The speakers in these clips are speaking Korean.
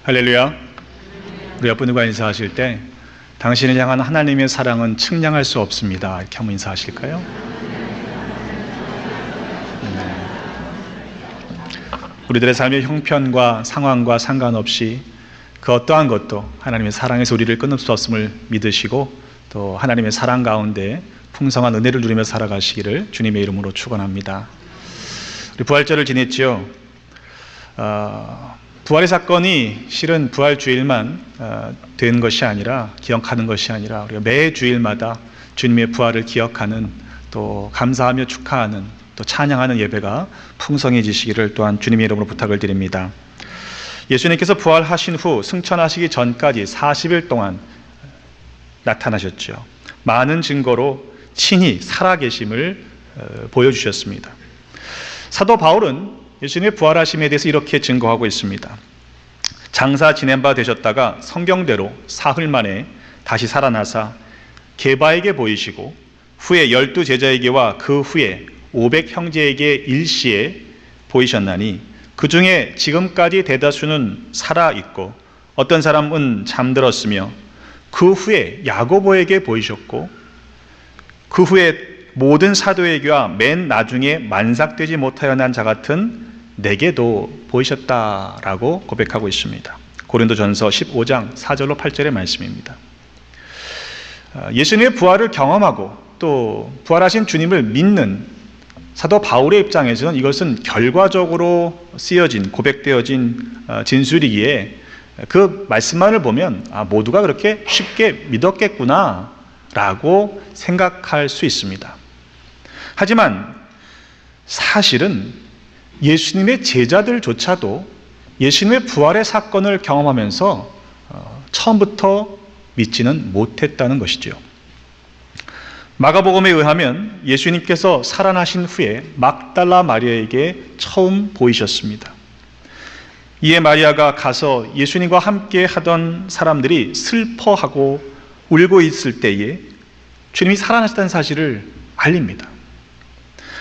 할렐루야. 우리 옆분들과 인사하실 때 당신을 향한 하나님의 사랑은 측량할 수 없습니다, 이렇게 한번 인사하실까요? 네. 우리들의 삶의 형편과 상황과 상관없이 그 어떠한 것도 하나님의 사랑에서 우리를 끊을 수 없음을 믿으시고 또 하나님의 사랑 가운데 풍성한 은혜를 누리며 살아가시기를 주님의 이름으로 축원합니다. 우리 부활절을 지냈죠. 부활의 사건이 실은 부활 주일만 된 것이 아니라, 기억하는 것이 아니라 우리가 매 주일마다 주님의 부활을 기억하는, 또 감사하며 축하하는, 또 찬양하는 예배가 풍성해지시기를 또한 주님의 이름으로 부탁을 드립니다. 예수님께서 부활하신 후 승천하시기 전까지 40일 동안 나타나셨죠. 많은 증거로 친히 살아계심을 보여주셨습니다. 사도 바울은 예수님의 부활하심에 대해서 이렇게 증거하고 있습니다. 장사 지낸 바 되셨다가 성경대로 사흘 만에 다시 살아나사 게바에게 보이시고 후에 12 제자에게와 그 후에 500 형제에게 일시에 보이셨나니 그 중에 지금까지 대다수는 살아있고 어떤 사람은 잠들었으며 그 후에 야고보에게 보이셨고 그 후에 모든 사도에게와 맨 나중에 만삭되지 못하여 난 자 같은 내게도 보이셨다라고 고백하고 있습니다. 고린도전서 15장 4절로 8절의 말씀입니다. 예수님의 부활을 경험하고 또 부활하신 주님을 믿는 사도 바울의 입장에서는 이것은 결과적으로 쓰여진, 고백되어진 진술이기에 그 말씀만을 보면 모두가 그렇게 쉽게 믿었겠구나 라고 생각할 수 있습니다. 하지만 사실은 예수님의 제자들조차도 예수님의 부활의 사건을 경험하면서 처음부터 믿지는 못했다는 것이죠. 마가복음에 의하면 예수님께서 살아나신 후에 막달라 마리아에게 처음 보이셨습니다. 이에 마리아가 가서 예수님과 함께 하던 사람들이 슬퍼하고 울고 있을 때에 주님이 살아나셨다는 사실을 알립니다.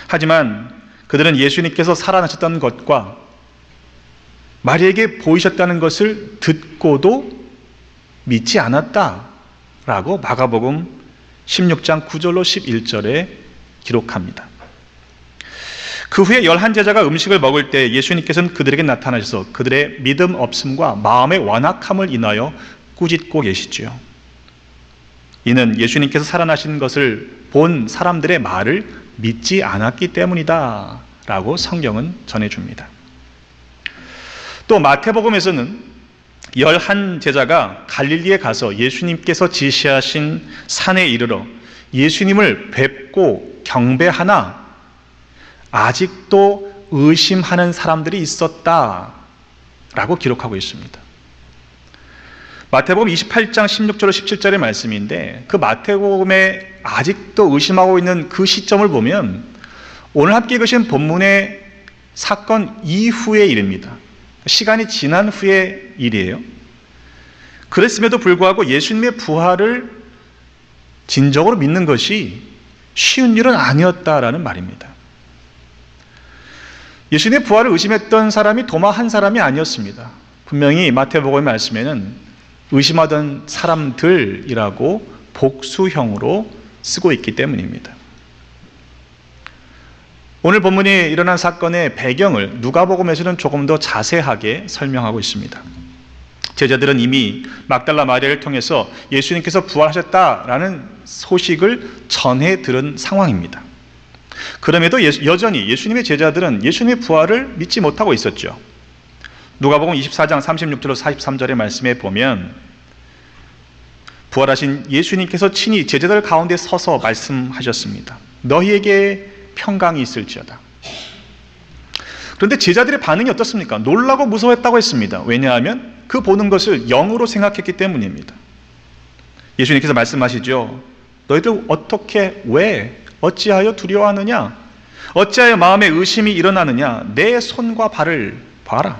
하지만 그들은 예수님께서 살아나셨다는 것과 마리아에게 보이셨다는 것을 듣고도 믿지 않았다라고 마가복음 16장 9절로 11절에 기록합니다. 그 후에 11제자가 음식을 먹을 때 예수님께서는 그들에게 나타나셔서 그들의 믿음 없음과 마음의 완악함을 인하여 꾸짖고 계시죠. 이는 예수님께서 살아나신 것을 본 사람들의 말을 믿지 않았기 때문이다 라고 성경은 전해줍니다. 또 마태복음에서는 11제자가 갈릴리에 가서 예수님께서 지시하신 산에 이르러 예수님을 뵙고 경배하나 아직도 의심하는 사람들이 있었다 라고 기록하고 있습니다. 마태복음 28장 16절로 17절의 말씀인데 그 마태복음에 아직도 의심하고 있는 그 시점을 보면 오늘 함께 읽으신 본문의 사건 이후의 일입니다. 시간이 지난 후의 일이에요. 그랬음에도 불구하고 예수님의 부활을 진정으로 믿는 것이 쉬운 일은 아니었다라는 말입니다. 예수님의 부활을 의심했던 사람이 도마 한 사람이 아니었습니다. 분명히 마태복음의 말씀에는 의심하던 사람들이라고 복수형으로 쓰고 있기 때문입니다. 오늘 본문이 일어난 사건의 배경을 누가복음에서는 조금 더 자세하게 설명하고 있습니다. 제자들은 이미 막달라 마리아를 통해서 예수님께서 부활하셨다라는 소식을 전해 들은 상황입니다. 그럼에도 여전히 예수님의 제자들은 예수님의 부활을 믿지 못하고 있었죠. 누가복음 24장 36절로 43절의 말씀에 보면 부활하신 예수님께서 친히 제자들 가운데 서서 말씀하셨습니다. 너희에게 평강이 있을지어다. 그런데 제자들의 반응이 어떻습니까? 놀라고 무서워했다고 했습니다. 왜냐하면 그 보는 것을 영으로 생각했기 때문입니다. 예수님께서 말씀하시죠. 너희들 어찌하여 두려워하느냐? 어찌하여 마음에 의심이 일어나느냐? 내 손과 발을 봐라.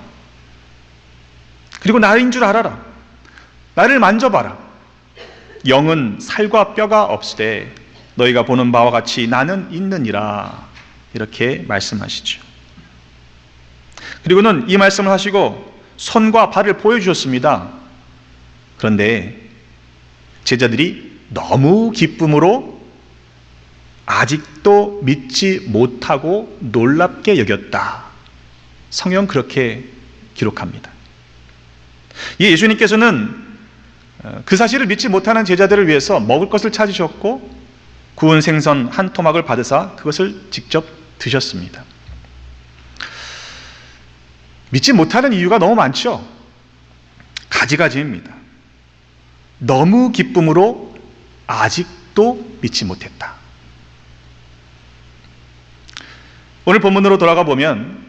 그리고 나인 줄 알아라. 나를 만져봐라. 영은 살과 뼈가 없으되 너희가 보는 바와 같이 나는 있느니라. 이렇게 말씀하시죠. 그리고는 이 말씀을 하시고 손과 발을 보여주셨습니다. 그런데 제자들이 너무 기쁨으로 아직도 믿지 못하고 놀랍게 여겼다. 성경은 그렇게 기록합니다. 예수님께서는 그 사실을 믿지 못하는 제자들을 위해서 먹을 것을 찾으셨고 구운 생선 한 토막을 받으사 그것을 직접 드셨습니다. 믿지 못하는 이유가 너무 많죠. 가지가지입니다. 너무 기쁨으로 아직도 믿지 못했다. 오늘 본문으로 돌아가 보면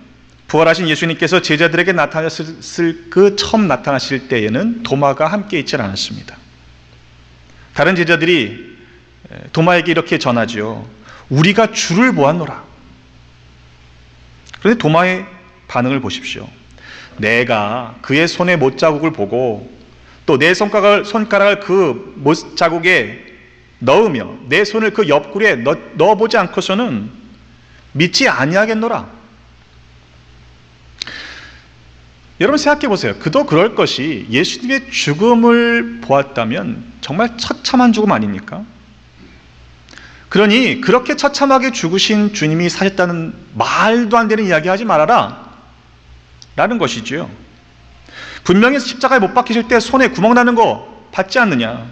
부활하신 예수님께서 제자들에게 나타났을 그 처음 나타나실 때에는 도마가 함께 있지 않았습니다. 다른 제자들이 도마에게 이렇게 전하죠. 우리가 주를 보았노라. 그런데 도마의 반응을 보십시오. 내가 그의 손의 못자국을 보고 또 내 손가락을 그 못자국에 넣으며 내 손을 그 옆구리에 넣어보지 않고서는 믿지 아니하겠노라. 여러분 생각해 보세요. 그도 그럴 것이 예수님의 죽음을 보았다면 정말 처참한 죽음 아닙니까? 그러니 그렇게 처참하게 죽으신 주님이 사셨다는 말도 안 되는 이야기 하지 말아라 라는 것이죠. 분명히 십자가에 못 박히실 때 손에 구멍 나는 거 봤지 않느냐.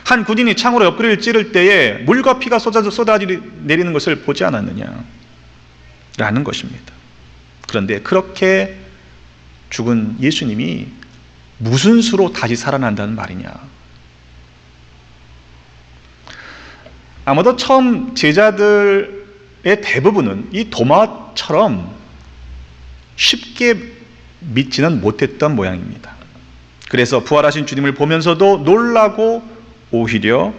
한 군인이 창으로 옆구리를 찌를 때에 물과 피가 쏟아져 내리는 것을 보지 않았느냐 라는 것입니다. 그런데 그렇게 죽은 예수님이 무슨 수로 다시 살아난다는 말이냐. 아마도 처음 제자들의 대부분은 이 도마처럼 쉽게 믿지는 못했던 모양입니다. 그래서 부활하신 주님을 보면서도 놀라고 오히려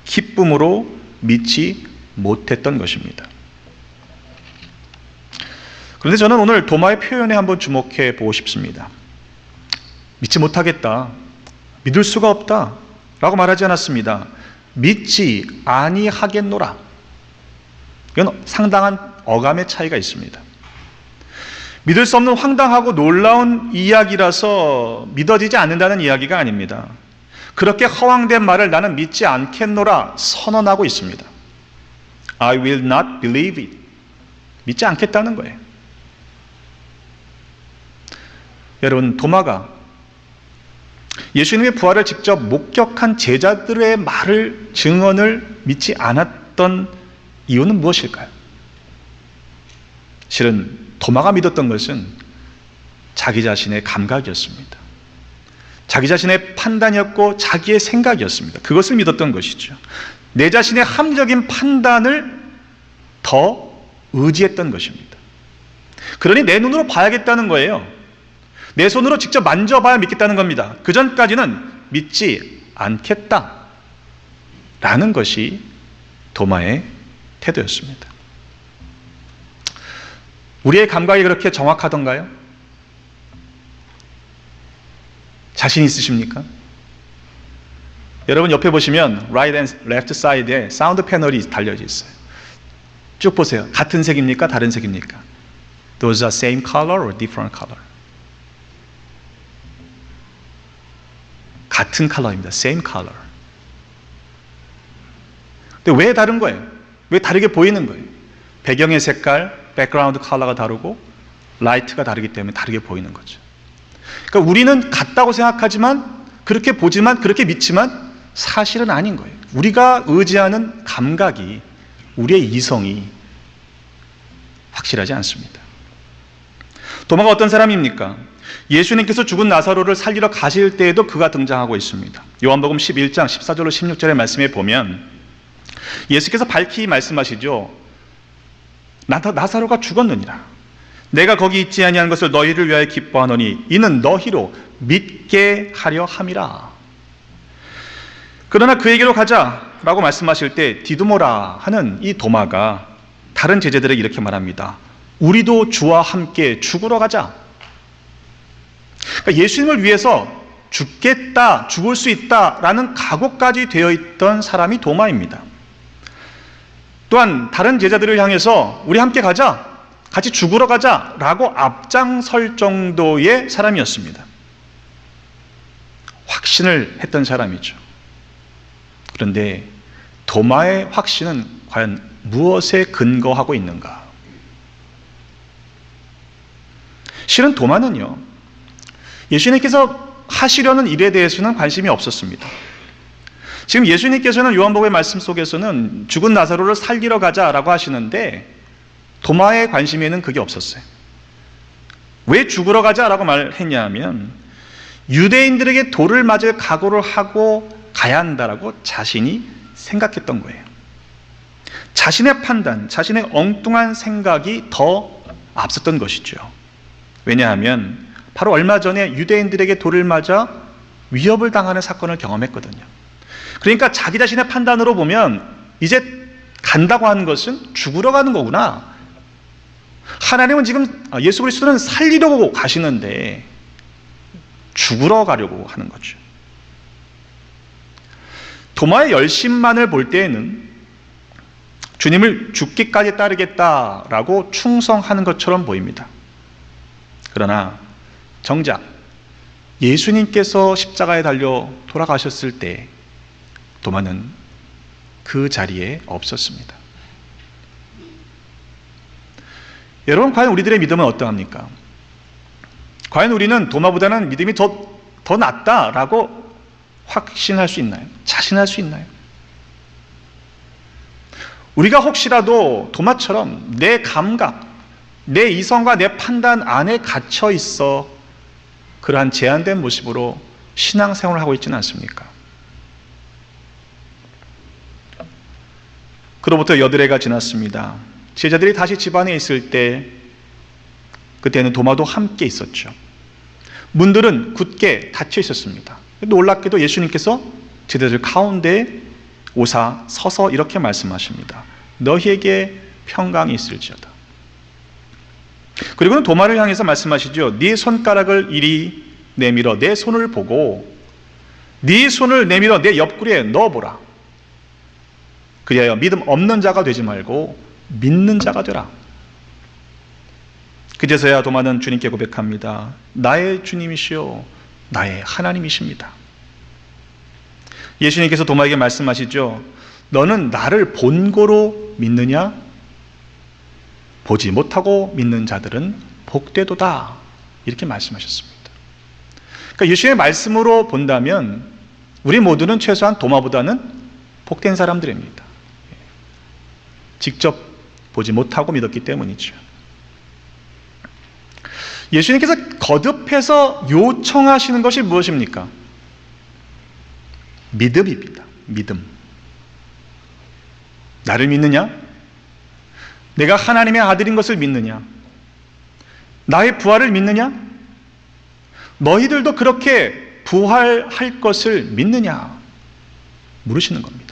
기쁨으로 믿지 못했던 것입니다. 그런데 저는 오늘 도마의 표현에 한번 주목해 보고 싶습니다. 믿지 못하겠다, 믿을 수가 없다 라고 말하지 않았습니다. 믿지 아니하겠노라. 이건 상당한 어감의 차이가 있습니다. 믿을 수 없는 황당하고 놀라운 이야기라서 믿어지지 않는다는 이야기가 아닙니다. 그렇게 허황된 말을 나는 믿지 않겠노라 선언하고 있습니다. I will not believe it. 믿지 않겠다는 거예요. 여러분, 도마가 예수님의 부활을 직접 목격한 제자들의 말을, 증언을 믿지 않았던 이유는 무엇일까요? 실은 도마가 믿었던 것은 자기 자신의 감각이었습니다. 자기 자신의 판단이었고 자기의 생각이었습니다. 그것을 믿었던 것이죠. 내 자신의 합리적인 판단을 더 의지했던 것입니다. 그러니 내 눈으로 봐야겠다는 거예요. 내 손으로 직접 만져봐야 믿겠다는 겁니다. 그 전까지는 믿지 않겠다 라는 것이 도마의 태도였습니다. 우리의 감각이 그렇게 정확하던가요? 자신 있으십니까? 여러분 옆에 보시면 right and left side에 사운드 패널이 달려져 있어요. 쭉 보세요. 같은 색입니까? 다른 색입니까? Those are same color or different color? 같은 컬러입니다. Same color. 근데 왜 다른 거예요? 왜 다르게 보이는 거예요? 배경의 색깔, 백그라운드 컬러가 다르고 라이트가 다르기 때문에 다르게 보이는 거죠. 그러니까 우리는 같다고 생각하지만 그렇게 보지만 그렇게 믿지만 사실은 아닌 거예요. 우리가 의지하는 감각이, 우리의 이성이 확실하지 않습니다. 도마가 어떤 사람입니까? 예수님께서 죽은 나사로를 살리러 가실 때에도 그가 등장하고 있습니다. 요한복음 11장 14절로 16절의 말씀에 보면 예수께서 밝히 말씀하시죠. 나사로가 죽었느니라. 내가 거기 있지 아니한 것을 너희를 위하여 기뻐하노니 이는 너희로 믿게 하려 함이라. 그러나 그에게로 가자라고 말씀하실 때 디두모라 하는 이 도마가 다른 제자들에게 이렇게 말합니다. 우리도 주와 함께 죽으러 가자. 그러니까 예수님을 위해서 죽겠다, 죽을 수 있다라는 각오까지 되어 있던 사람이 도마입니다. 또한 다른 제자들을 향해서 우리 함께 가자, 같이 죽으러 가자라고 앞장설 정도의 사람이었습니다. 확신을 했던 사람이죠. 그런데 도마의 확신은 과연 무엇에 근거하고 있는가? 실은 도마는요, 예수님께서 하시려는 일에 대해서는 관심이 없었습니다. 지금 예수님께서는 요한복음의 말씀 속에서는 죽은 나사로를 살리러 가자라고 하시는데 도마의 관심에는 그게 없었어요. 왜 죽으러 가자라고 말했냐 하면 유대인들에게 돌을 맞을 각오를 하고 가야 한다라고 자신이 생각했던 거예요. 자신의 판단, 자신의 엉뚱한 생각이 더 앞섰던 것이죠. 왜냐하면 바로 얼마 전에 유대인들에게 돌을 맞아 위협을 당하는 사건을 경험했거든요. 그러니까 자기 자신의 판단으로 보면 이제 간다고 하는 것은 죽으러 가는 거구나. 하나님은 지금 예수 그리스도는 살리려고 가시는데 죽으러 가려고 하는 거죠. 도마의 열심만을 볼 때에는 주님을 죽기까지 따르겠다라고 충성하는 것처럼 보입니다. 그러나 정작 예수님께서 십자가에 달려 돌아가셨을 때 도마는 그 자리에 없었습니다. 여러분, 과연 우리들의 믿음은 어떠합니까? 과연 우리는 도마보다는 믿음이 더 낫다라고 확신할 수 있나요? 자신할 수 있나요? 우리가 혹시라도 도마처럼 내 감각, 내 이성과 내 판단 안에 갇혀 있어 그러한 제한된 모습으로 신앙생활을 하고 있지는 않습니까? 그로부터 여드레가 지났습니다. 제자들이 다시 집안에 있을 때 그때는 도마도 함께 있었죠. 문들은 굳게 닫혀 있었습니다. 놀랍게도 예수님께서 제자들 가운데 오사 서서 이렇게 말씀하십니다. 너희에게 평강이 있을지어다. 그리고는 도마를 향해서 말씀하시죠. 네 손가락을 이리 내밀어 내 손을 보고 네 손을 내밀어 내 옆구리에 넣어보라. 그리하여 믿음 없는 자가 되지 말고 믿는 자가 되라. 그제서야 도마는 주님께 고백합니다. 나의 주님이시요 나의 하나님이십니다. 예수님께서 도마에게 말씀하시죠. 너는 나를 본고로 믿느냐? 보지 못하고 믿는 자들은 복되도다. 이렇게 말씀하셨습니다. 그러니까 예수님의 말씀으로 본다면 우리 모두는 최소한 도마보다는 복된 사람들입니다. 직접 보지 못하고 믿었기 때문이죠. 예수님께서 거듭해서 요청하시는 것이 무엇입니까? 믿음입니다. 믿음. 나를 믿느냐? 내가 하나님의 아들인 것을 믿느냐? 나의 부활을 믿느냐? 너희들도 그렇게 부활할 것을 믿느냐? 물으시는 겁니다.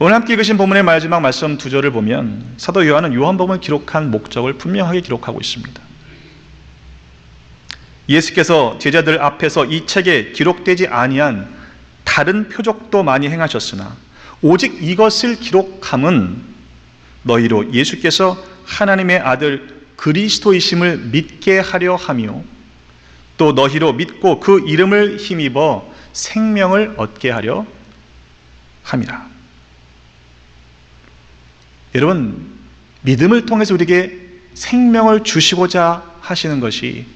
오늘 함께 읽으신 본문의 마지막 말씀 2절을 보면 사도 요한은 요한복음을 기록한 목적을 분명하게 기록하고 있습니다. 예수께서 제자들 앞에서 이 책에 기록되지 아니한 다른 표적도 많이 행하셨으나 오직 이것을 기록함은 너희로 예수께서 하나님의 아들 그리스도이심을 믿게 하려 하며 또 너희로 믿고 그 이름을 힘입어 생명을 얻게 하려 함이라. 여러분, 믿음을 통해서 우리에게 생명을 주시고자 하시는 것이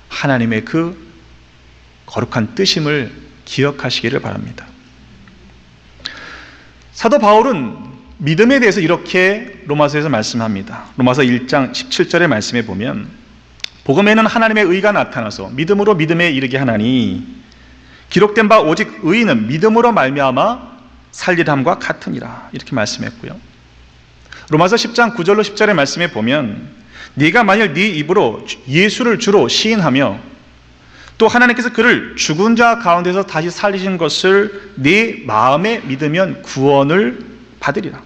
하나님의 그 거룩한 뜻임을 기억하시기를 바랍니다. 사도 바울은 믿음에 대해서 이렇게 로마서에서 말씀합니다. 로마서 1장 17절의 말씀에 보면 복음에는 하나님의 의가 나타나서 믿음으로 믿음에 이르게 하나니 기록된 바 오직 의인은 믿음으로 말미암아 살리람과 같으니라. 이렇게 말씀했고요. 로마서 10장 9절로 10절의 말씀에 보면 네가 만일 네 입으로 예수를 주로 시인하며 또 하나님께서 그를 죽은 자 가운데서 다시 살리신 것을 네 마음에 믿으면 구원을 받으리라.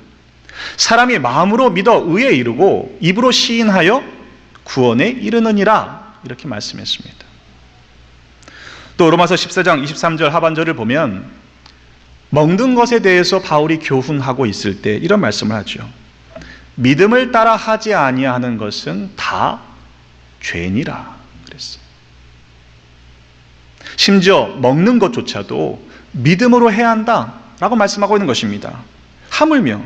사람이 마음으로 믿어 의에 이르고 입으로 시인하여 구원에 이르느니라. 이렇게 말씀했습니다. 또 로마서 14장 23절 하반절을 보면 먹는 것에 대해서 바울이 교훈하고 있을 때 이런 말씀을 하죠. 믿음을 따라 하지 아니하는 것은 다 죄니라 그랬어요. 심지어 먹는 것조차도 믿음으로 해야 한다라고 말씀하고 있는 것입니다. 하물며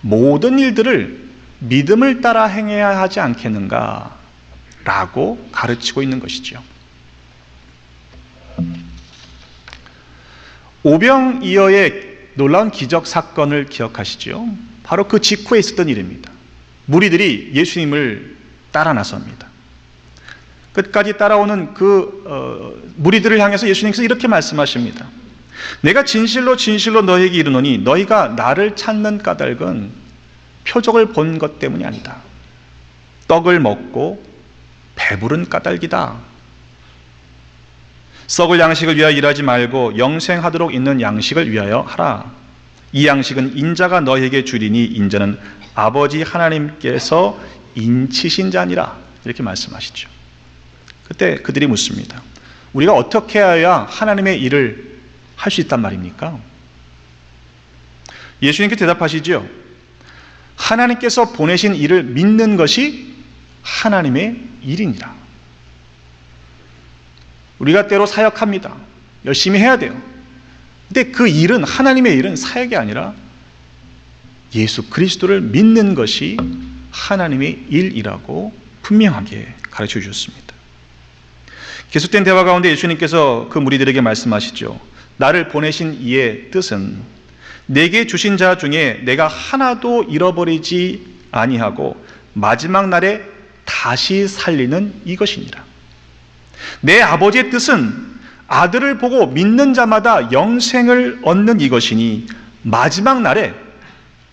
모든 일들을 믿음을 따라 행해야 하지 않겠는가 라고 가르치고 있는 것이죠. 오병이어의 놀라운 기적 사건을 기억하시죠? 바로 그 직후에 있었던 일입니다. 무리들이 예수님을 따라 나섭니다. 끝까지 따라오는 무리들을 향해서 예수님께서 이렇게 말씀하십니다. 내가 진실로 진실로 너희에게 이르노니 너희가 나를 찾는 까닭은 표적을 본 것 때문이 아니다. 떡을 먹고 배부른 까닭이다. 썩을 양식을 위하여 일하지 말고 영생하도록 있는 양식을 위하여 하라. 이 양식은 인자가 너희에게 주리니 인자는 아버지 하나님께서 인치신 자니라. 이렇게 말씀하시죠. 그때 그들이 묻습니다. 우리가 어떻게 해야 하나님의 일을 할 수 있단 말입니까? 예수님께 대답하시죠. 하나님께서 보내신 일을 믿는 것이 하나님의 일이니라. 우리가 때로 사역합니다. 열심히 해야 돼요. 근데 그 일은, 하나님의 일은 사역이 아니라 예수 그리스도를 믿는 것이 하나님의 일이라고 분명하게 가르쳐 주셨습니다. 계속된 대화 가운데 예수님께서 그 무리들에게 말씀하시죠. 나를 보내신 이의 뜻은 내게 주신 자 중에 내가 하나도 잃어버리지 아니하고 마지막 날에 다시 살리는 이것이니라. 내 아버지의 뜻은 아들을 보고 믿는 자마다 영생을 얻는 이것이니 마지막 날에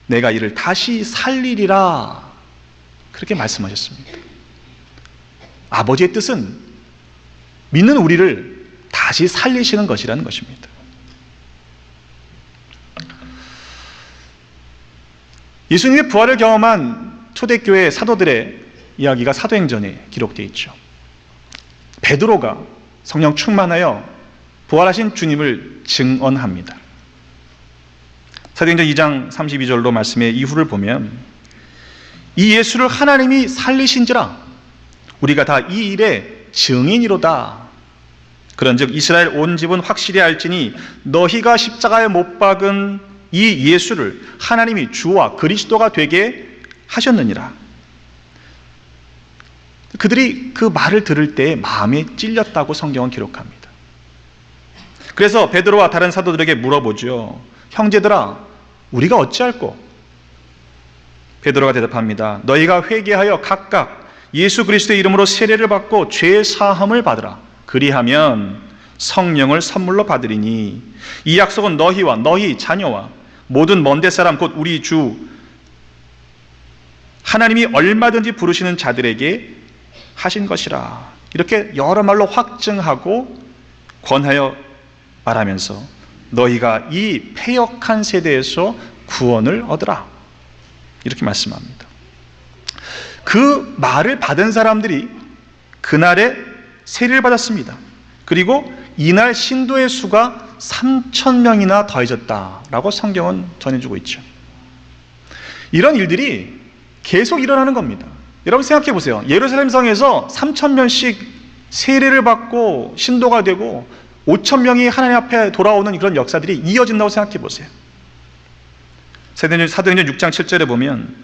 내가 이를 다시 살리리라. 그렇게 말씀하셨습니다. 아버지의 뜻은 믿는 우리를 다시 살리시는 것이라는 것입니다. 예수님의 부활을 경험한 초대교회 사도들의 이야기가 사도행전에 기록되어 있죠. 베드로가 성령 충만하여 부활하신 주님을 증언합니다. 사도행전 2장 32절로 말씀의 이후를 보면 이 예수를 하나님이 살리신지라 우리가 다 이 일의 증인이로다. 그런즉 이스라엘 온 집은 확실히 알지니 너희가 십자가에 못 박은 이 예수를 하나님이 주와 그리스도가 되게 하셨느니라. 그들이 그 말을 들을 때 마음에 찔렸다고 성경은 기록합니다. 그래서 베드로와 다른 사도들에게 물어보죠. 형제들아, 우리가 어찌할꼬? 베드로가 대답합니다. 너희가 회개하여 각각 예수 그리스도의 이름으로 세례를 받고 죄 사함을 받으라. 그리하면 성령을 선물로 받으리니 이 약속은 너희와 너희 자녀와 모든 먼데 사람 곧 우리 주 하나님이 얼마든지 부르시는 자들에게 하신 것이라. 이렇게 여러 말로 확증하고 권하여 말하면서 너희가 이 패역한 세대에서 구원을 얻으라. 이렇게 말씀합니다. 그 말을 받은 사람들이 그날에 세례를 받았습니다. 그리고 이날 신도의 수가 3,000명이나 더해졌다라고 성경은 전해주고 있죠. 이런 일들이 계속 일어나는 겁니다. 여러분 생각해 보세요. 예루살렘 성에서 3,000명씩 세례를 받고 신도가 되고 5,000명이 하나님 앞에 돌아오는 그런 역사들이 이어진다고 생각해 보세요. 사도행전 6장 7절에 보면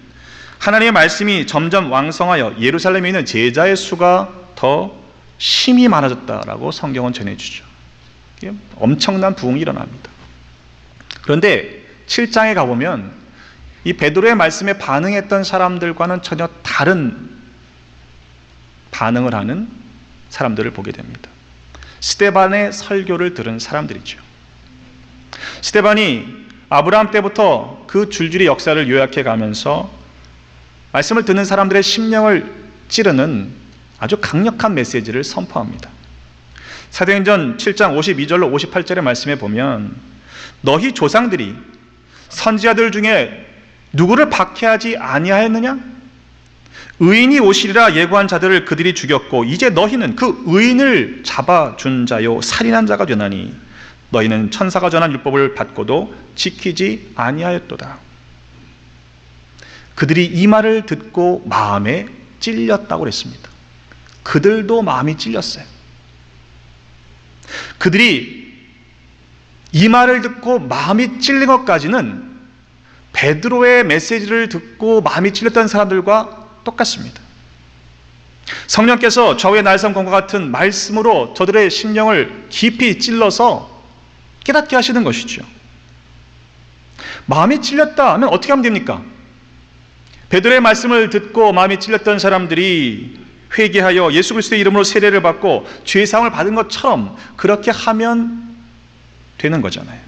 하나님의 말씀이 점점 왕성하여 예루살렘에 있는 제자의 수가 더 심히 많아졌다라고 성경은 전해주죠. 엄청난 부흥이 일어납니다. 그런데 7장에 가보면 이 베드로의 말씀에 반응했던 사람들과는 전혀 다른 반응을 하는 사람들을 보게 됩니다. 스데반의 설교를 들은 사람들이죠. 스데반이 아브라함 때부터 그 줄줄이 역사를 요약해 가면서 말씀을 듣는 사람들의 심령을 찌르는 아주 강력한 메시지를 선포합니다. 사도행전 7장 52절로 58절의 말씀에 보면 너희 조상들이 선지자들 중에 누구를 박해하지 아니하였느냐? 의인이 오시리라 예고한 자들을 그들이 죽였고 이제 너희는 그 의인을 잡아준 자요 살인한 자가 되나니 너희는 천사가 전한 율법을 받고도 지키지 아니하였도다. 그들이 이 말을 듣고 마음에 찔렸다고 그랬습니다. 그들도 마음이 찔렸어요. 그들이 이 말을 듣고 마음이 찔린 것까지는 베드로의 메시지를 듣고 마음이 찔렸던 사람들과 똑같습니다. 성령께서 좌우의 날성검과 같은 말씀으로 저들의 심령을 깊이 찔러서 깨닫게 하시는 것이죠. 마음이 찔렸다 하면 어떻게 하면 됩니까? 베드로의 말씀을 듣고 마음이 찔렸던 사람들이 회개하여 예수 그리스도의 이름으로 세례를 받고 죄 사함을 받은 것처럼 그렇게 하면 되는 거잖아요.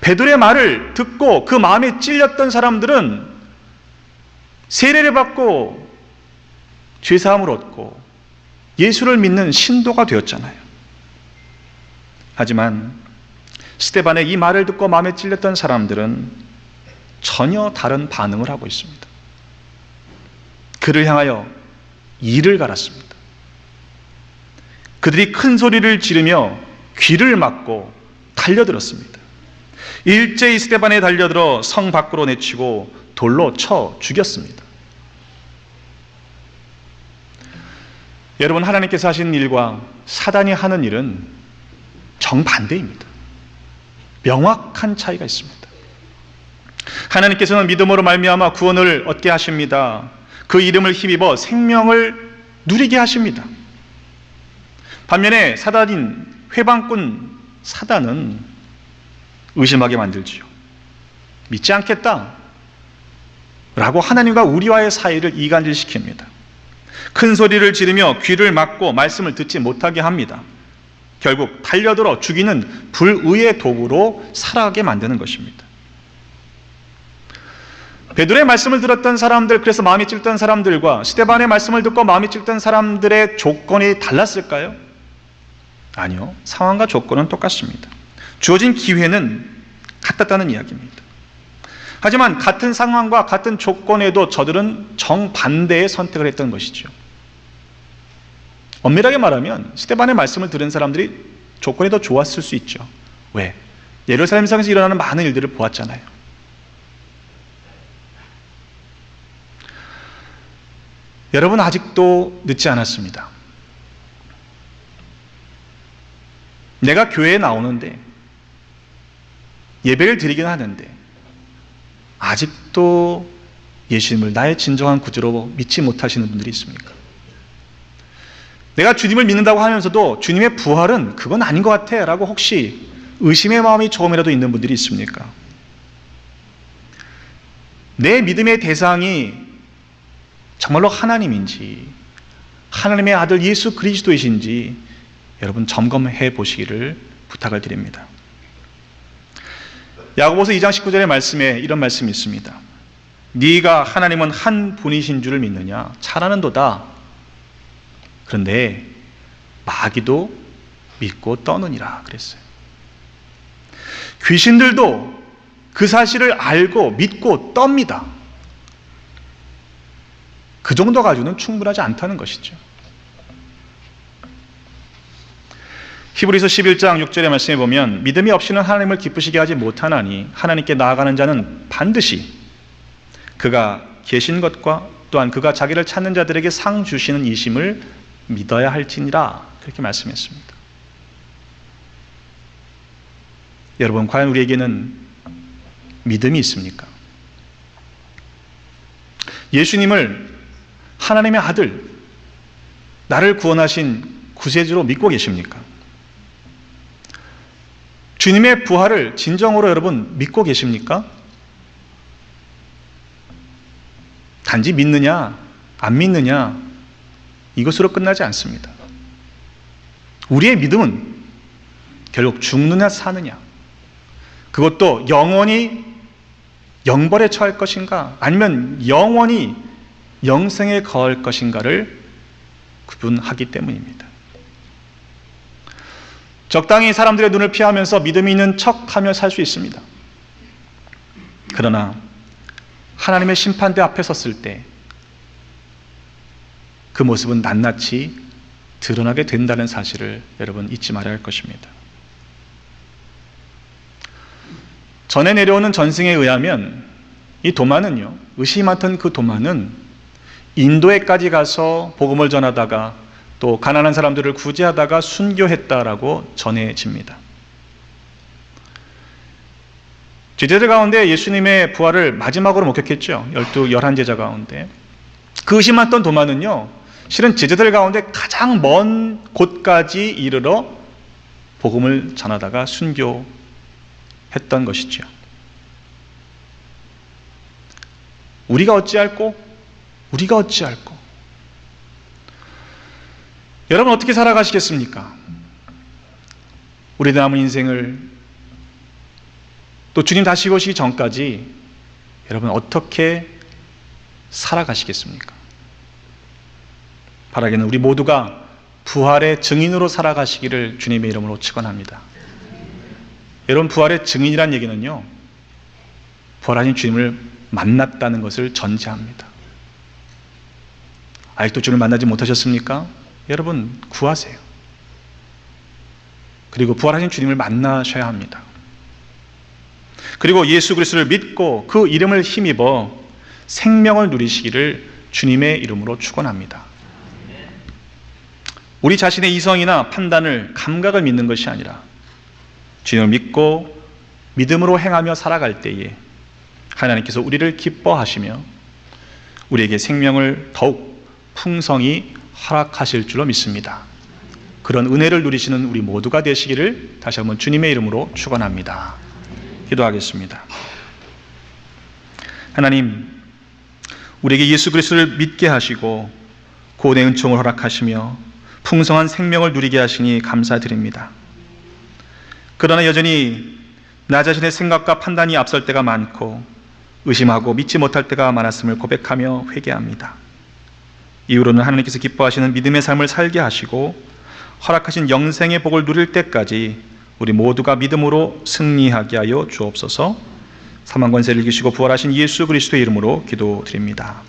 베드로의 말을 듣고 그 마음에 찔렸던 사람들은 세례를 받고 죄 사함을 얻고 예수를 믿는 신도가 되었잖아요. 하지만 스데반의 이 말을 듣고 마음에 찔렸던 사람들은 전혀 다른 반응을 하고 있습니다. 그를 향하여 이를 갈았습니다. 그들이 큰 소리를 지르며 귀를 막고 달려들었습니다. 일제히 스데반에 달려들어 성 밖으로 내치고 돌로 쳐 죽였습니다. 여러분, 하나님께서 하시는 일과 사단이 하는 일은 정반대입니다. 명확한 차이가 있습니다. 하나님께서는 믿음으로 말미암아 구원을 얻게 하십니다. 그 이름을 힘입어 생명을 누리게 하십니다. 반면에 사단인 회방꾼 사단은 의심하게 만들지요. 믿지 않겠다 라고 하나님과 우리와의 사이를 이간질시킵니다. 큰 소리를 지르며 귀를 막고 말씀을 듣지 못하게 합니다. 결국 달려들어 죽이는 불의의 도구로 살아가게 만드는 것입니다. 베드로의 말씀을 들었던 사람들, 그래서 마음이 찔던 사람들과 스데반의 말씀을 듣고 마음이 찔던 사람들의 조건이 달랐을까요? 아니요. 상황과 조건은 똑같습니다. 주어진 기회는 같았다는 이야기입니다. 하지만 같은 상황과 같은 조건에도 저들은 정반대의 선택을 했던 것이죠. 엄밀하게 말하면 스데반의 말씀을 들은 사람들이 조건이 더 좋았을 수 있죠. 왜? 예루살렘 성에서 일어나는 많은 일들을 보았잖아요. 여러분, 아직도 늦지 않았습니다. 내가 교회에 나오는데 예배를 드리긴 하는데 아직도 예수님을 나의 진정한 구주로 믿지 못하시는 분들이 있습니까? 내가 주님을 믿는다고 하면서도 주님의 부활은 그건 아닌 것 같아 라고 혹시 의심의 마음이 조금이라도 있는 분들이 있습니까? 내 믿음의 대상이 정말로 하나님인지 하나님의 아들 예수 그리스도이신지 여러분 점검해 보시기를 부탁을 드립니다. 야고보서 2장 19절의 말씀에 이런 말씀이 있습니다. 네가 하나님은 한 분이신 줄을 믿느냐? 잘하는도다. 그런데 마귀도 믿고 떠느니라 그랬어요. 귀신들도 그 사실을 알고 믿고 떱니다. 그 정도 가지고는 충분하지 않다는 것이죠. 히브리서 11장 6절의 말씀에 보면 믿음이 없이는 하나님을 기쁘시게 하지 못하나니 하나님께 나아가는 자는 반드시 그가 계신 것과 또한 그가 자기를 찾는 자들에게 상 주시는 이심을 믿어야 할지니라 그렇게 말씀했습니다. 여러분, 과연 우리에게는 믿음이 있습니까? 예수님을 하나님의 아들, 나를 구원하신 구세주로 믿고 계십니까? 주님의 부활을 진정으로 여러분 믿고 계십니까? 단지 믿느냐, 안 믿느냐, 이것으로 끝나지 않습니다. 우리의 믿음은 결국 죽느냐 사느냐, 그것도 영원히 영벌에 처할 것인가 아니면 영원히 영생에 거할 것인가를 구분하기 때문입니다. 적당히 사람들의 눈을 피하면서 믿음이 있는 척하며 살 수 있습니다. 그러나 하나님의 심판대 앞에 섰을 때 그 모습은 낱낱이 드러나게 된다는 사실을 여러분 잊지 말아야 할 것입니다. 전에 내려오는 전승에 의하면 이 도마는요, 의심이 많던 그 도마는 인도에까지 가서 복음을 전하다가 또 가난한 사람들을 구제하다가 순교했다라고 전해집니다. 제자들 가운데 예수님의 부활을 마지막으로 목격했죠. 11제자 가운데. 그 의심했던 도마는요, 실은 제자들 가운데 가장 먼 곳까지 이르러 복음을 전하다가 순교했던 것이죠. 우리가 어찌할꼬? 우리가 어찌할꼬? 여러분 어떻게 살아가시겠습니까? 우리 남은 인생을 또 주님 다시 오시기 전까지 여러분 어떻게 살아가시겠습니까? 바라기는 우리 모두가 부활의 증인으로 살아가시기를 주님의 이름으로 축원합니다. 여러분 부활의 증인이란 얘기는요, 부활하신 주님을 만났다는 것을 전제합니다. 아직도 주님을 만나지 못하셨습니까? 여러분 구하세요. 그리고 부활하신 주님을 만나셔야 합니다. 그리고 예수 그리스도를 믿고 그 이름을 힘입어 생명을 누리시기를 주님의 이름으로 축원합니다. 우리 자신의 이성이나 판단을, 감각을 믿는 것이 아니라 주님을 믿고 믿음으로 행하며 살아갈 때에 하나님께서 우리를 기뻐하시며 우리에게 생명을 더욱 풍성히 허락하실 줄로 믿습니다. 그런 은혜를 누리시는 우리 모두가 되시기를 다시 한번 주님의 이름으로 축원합니다. 기도하겠습니다. 하나님, 우리에게 예수 그리스도를 믿게 하시고 구원의 은총을 허락하시며 풍성한 생명을 누리게 하시니 감사드립니다. 그러나 여전히 나 자신의 생각과 판단이 앞설 때가 많고 의심하고 믿지 못할 때가 많았음을 고백하며 회개합니다. 이후로는 하나님께서 기뻐하시는 믿음의 삶을 살게 하시고 허락하신 영생의 복을 누릴 때까지 우리 모두가 믿음으로 승리하게 하여 주옵소서. 사망 권세를 이기시고 부활하신 예수 그리스도의 이름으로 기도드립니다.